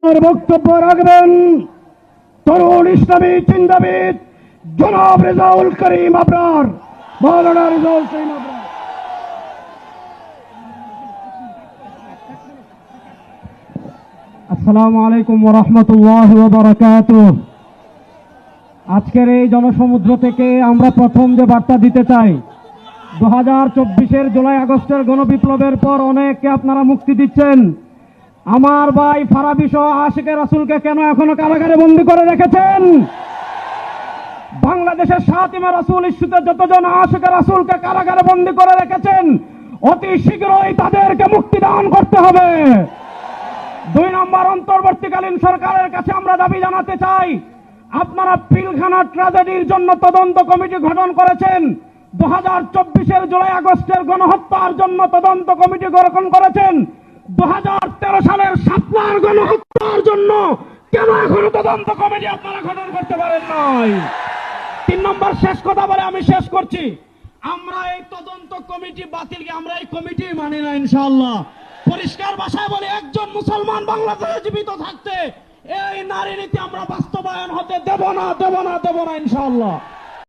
বক্তব্য রাখবেন তরুণ ইসলামী চিন্তাবিদ জনাব রেজাউল করিম আবরার। মৌলানা রেজাউল করিম আবরার। আসসালামু আলাইকুম ওয়া রাহমাতুল্লাহি ওয়া বারাকাতুহু। আজকের এই জনসমুদ্র থেকে আমরা প্রথম যে বার্তা দিতে চাই, 2024-এর জুলাই আগস্টের গণবিপ্লবের পর অনেককে আপনারা মুক্তি দিচ্ছেন। আমার ভাই ফারাবী সহ আশিকে রাসূলকে কেন এখনো কারাগারে বন্দী করে রেখেছেন? বাংলাদেশের সাতিমা রাসূল ইস্যুতে যতজন আশিকে রাসূলকে কারাগারে বন্দী করে রেখেছেন, অতি শীঘ্রই তাদেরকে মুক্তি দান করতে হবে। 2 নম্বর, অন্তর্বর্তীকালীন সরকারের কাছে আমরা দাবি জানাতে চাই, আপনারা পিলখানা ট্র্যাজেডির জন্য তদন্ত কমিটি গঠন করেছেন, 2024-এর জুলাই আগস্টের গণহত্যার জন্য তদন্ত কমিটি গঠন করেছেন, 2013 সালের শাপলার গণহত্যার জন্য কেন এখনো তদন্ত কমিটি আপনারা গঠন করতে পারেন নাই? 3 নম্বর, শেষ কথা বলে আমি শেষ করছি, আমরা এই তদন্ত কমিটি বাতিলকে আমরা এই কমিটি মানি না ইনশাআল্লাহ। পরিষ্কার ভাষায় বলে, একজন মুসলমান বাংলাদেশে জীবিত থাকতে এই নারী নীতি আমরা বাস্তবায়ন হতে দেব না ইনশাআল্লাহ।